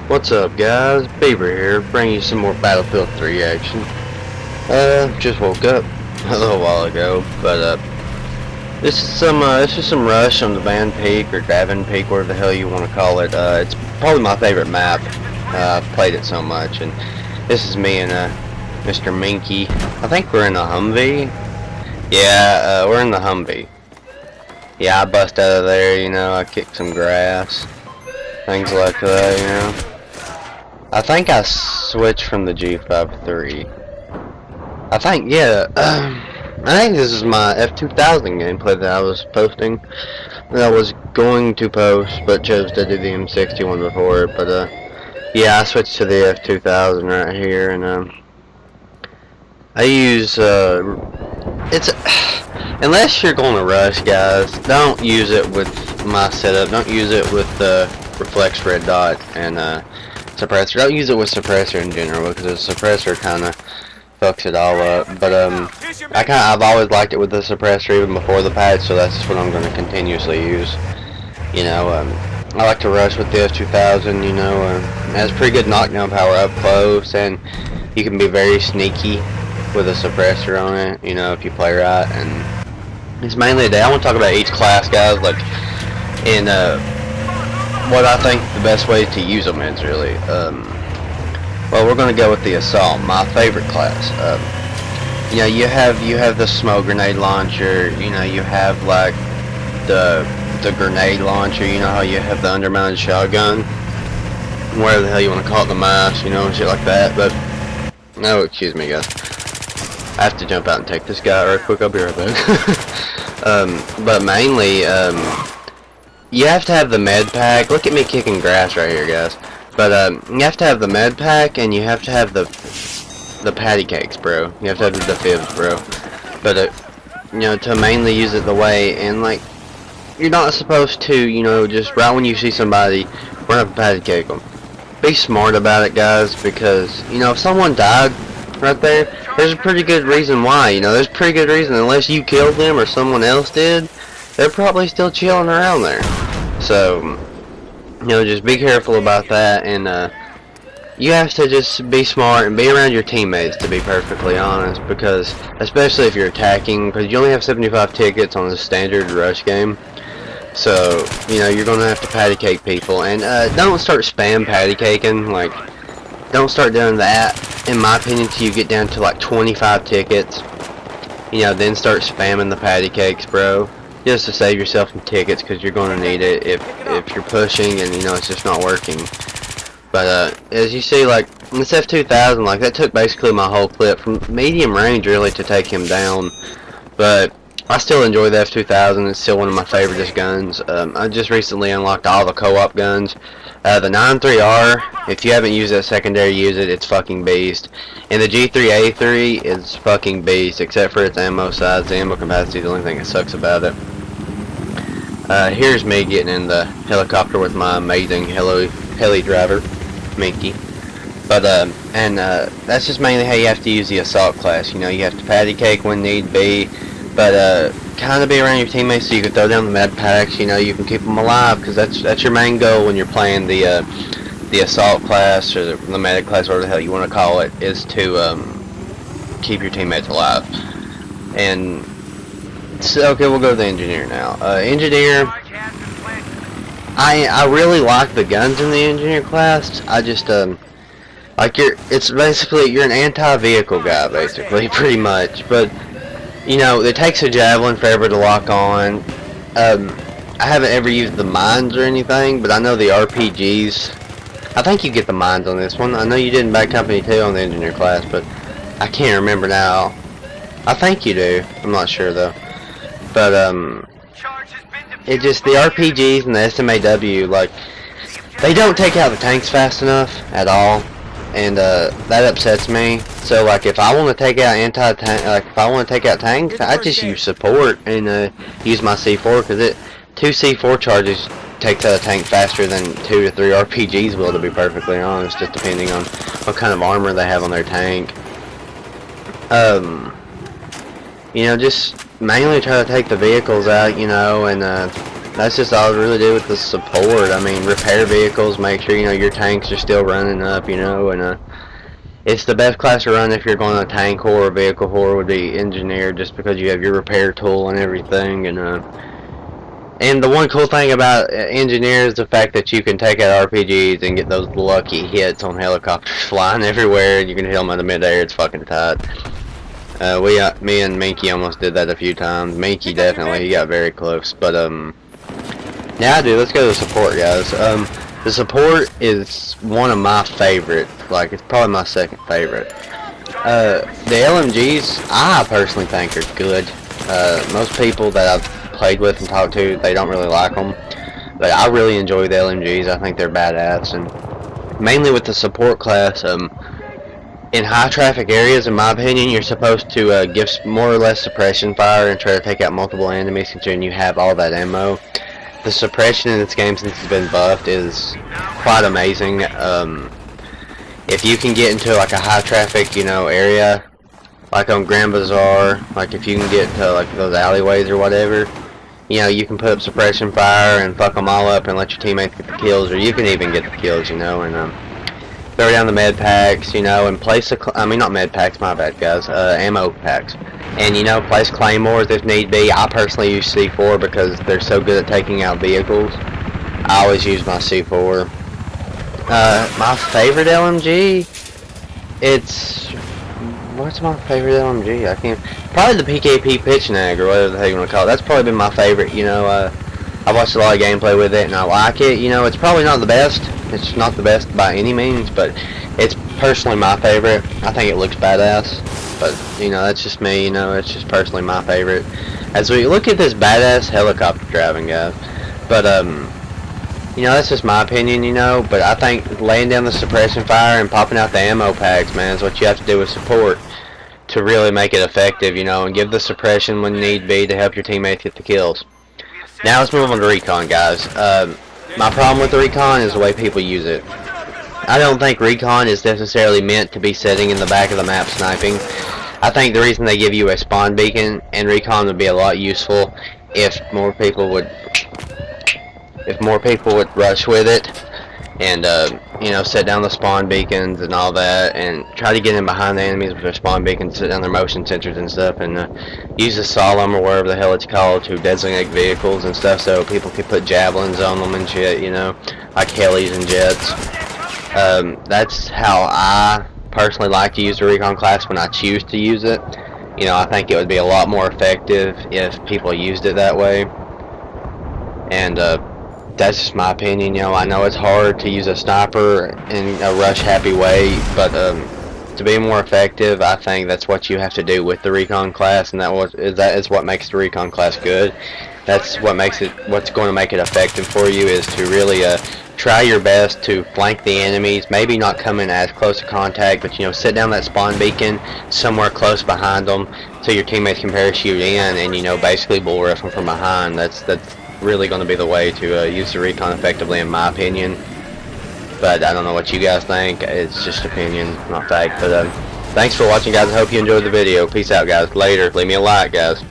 What's up, guys? Beaver here, bringing you some more Battlefield 3 action. Just woke up a little while ago, but this is some Rush on the Van Peak or Davin Peak, whatever the hell you want to call it. It's probably my favorite map. I've played it so much, and this is me and Mr. Minky. I think we're in a Humvee. Yeah, we're in the Humvee. Yeah, I bust out of there, you know. I kicked some grass, things like that, you know. I think I switched from the G53. I think, yeah, I think this is my F2000 gameplay that I was posting. That I was going to post, but chose to do the M61 before it. But, yeah, I switched to the F2000 right here, and, I use, unless you're going to rush, guys, don't use it with my setup. Don't use it with the Reflex Red Dot and, suppressor. Don't use it with suppressor in general because the suppressor kind of fucks it all up. But I've always liked it with the suppressor even before the patch, so that's just what I'm going to continuously use. You know, I like to rush with the F2000. You know, it has pretty good knockdown power up close, and you can be very sneaky with a suppressor on it. You know, if you play right. And it's mainly a day. I want to talk about each class, guys. Like in what I think the best way to use them is really, well, we're going to go with the Assault, my favorite class. You know, you have the smoke grenade launcher, you know, you have like the grenade launcher, you know how you have the undermounted shotgun, whatever the hell you want to call it, the mask, you know, and shit like that. But, no, excuse me, guys. I have to jump out and take this guy right quick, I'll be right back. But mainly, you have to have the med pack. Look at me kicking grass right here, guys. But you have to have the med pack, and you have to have the patty cakes, bro. You have to have the fibs, bro. But you know, to mainly use it the way, and like, you're not supposed to, you know, just right when you see somebody run up and patty cake them. Be smart about it, guys, because you know, if someone died right there, there's a pretty good reason why. You know, there's a pretty good reason. Unless you killed them or someone else did, they're probably still chilling around there. So, you know, just be careful about that, and you have to just be smart and be around your teammates, to be perfectly honest, because especially if you're attacking, because you only have 75 tickets on the standard rush game. So, you know, you're going to have to patty cake people, and don't start spam patty caking. Like, don't start doing that, in my opinion, till you get down to like 25 tickets. You know, then start spamming the patty cakes, bro. Just to save yourself some tickets, because you're going to need it if you're pushing and, you know, it's just not working. But as you see, like this F2000, like that took basically my whole clip from medium range really to take him down. But I still enjoy the F2000. It's still one of my favorite guns. I just recently unlocked all the co-op guns. The 9.3R, if you haven't used that secondary, use it. It's fucking beast. And the G3A3 is fucking beast, except for its ammo size. The ammo capacity is the only thing that sucks about it. Here's me getting in the helicopter with my amazing heli driver, Minky. But that's just mainly how you have to use the assault class. You know, you have to patty cake when need be, but kind of be around your teammates so you can throw down the med packs. You know, you can keep them alive, because that's your main goal when you're playing the assault class or the medic class, whatever the hell you want to call it, is to keep your teammates alive. And so, okay, we'll go to the engineer now. Engineer, I really like the guns in the engineer class. I just like it's basically you're an anti-vehicle guy, basically, pretty much. But you know, it takes a javelin forever to lock on. I haven't ever used the mines or anything, but I know the RPGs. I think you get the mines on this one. I know you did in Bad Company 2 on the engineer class, but I can't remember now. I think you do. I'm not sure though. But it just, the RPGs and the SMAW, like, they don't take out the tanks fast enough at all, and that upsets me. So like, if I want to take out anti-tank, like if I want to take out tanks, I just use support and use my C4, because 2 C4 charges takes out a tank faster than 2 to 3 RPGs will, to be perfectly honest, just depending on what kind of armor they have on their tank. You know, just mainly try to take the vehicles out, you know, and that's just all I really do with the support. I mean, repair vehicles, make sure, you know, your tanks are still running up, you know, and it's the best class to run if you're going to tank horror. Vehicle horror would be engineer, just because you have your repair tool and everything. And the one cool thing about engineer is the fact that you can take out RPGs and get those lucky hits on helicopters flying everywhere, and you can hit them in the midair. It's fucking tight. Me and Minky almost did that a few times. Minky definitely, he got very close. But now, dude, let's go to the support, guys. The support is one of my favorite. Like, it's probably my second favorite. The LMGs, I personally think are good. Most people that I've played with and talked to, they don't really like them. But I really enjoy the LMGs. I think they're badass. And mainly with the support class, in high traffic areas, in my opinion, you're supposed to give more or less suppression fire and try to take out multiple enemies, considering you have all that ammo. The suppression in this game, since it's been buffed, is quite amazing. If you can get into like a high traffic, you know, area, like on Grand Bazaar, like if you can get to like those alleyways or whatever, you know, you can put up suppression fire and fuck them all up and let your teammates get the kills, or you can even get the kills, you know, and throw down the med packs, you know, and place I mean, not med packs, my bad, guys, ammo packs. And, you know, place claymores if need be. I personally use C4 because they're so good at taking out vehicles. I always use my C4. My favorite LMG, what's my favorite LMG? I can't, probably the PKP Pitchnag, or whatever the hell you want to call it. That's probably been my favorite, you know. I watched a lot of gameplay with it, and I like it. You know, it's probably not the best. It's not the best by any means, but it's personally my favorite. I think it looks badass. But, you know, that's just me, you know, it's just personally my favorite. As we look at this badass helicopter driving, guys. But, you know, that's just my opinion, you know. But I think laying down the suppression fire and popping out the ammo packs, man, is what you have to do with support to really make it effective, you know, and give the suppression when need be to help your teammates get the kills. Now let's move on to recon, guys. My problem with the recon is the way people use it. I don't think recon is necessarily meant to be sitting in the back of the map sniping. I think the reason they give you a spawn beacon and recon would be a lot useful if more people would rush with it and you know, set down the spawn beacons and all that, and try to get in behind the enemies with their spawn beacons, set down their motion sensors and stuff, and use the solemn or whatever the hell it's called to designate vehicles and stuff, so people can put javelins on them and shit, you know, like helis and jets. That's how I personally like to use the recon class when I choose to use it. You know, I think it would be a lot more effective if people used it that way. And that's just my opinion. You know, I know it's hard to use a sniper in a rush happy way, but to be more effective, I think that's what you have to do with the recon class, and that is what makes the recon class good. That's what makes it, what's going to make it effective for you, is to really try your best to flank the enemies, maybe not come in as close to contact, but, you know, set down that spawn beacon somewhere close behind them so your teammates can parachute in and, you know, basically bull rush them from behind. That's really going to be the way to use the recon effectively, in my opinion. But I don't know what you guys think. It's just opinion, not fact. But thanks for watching, guys. I hope you enjoyed the video. Peace out, guys. Later. Leave me a like, guys.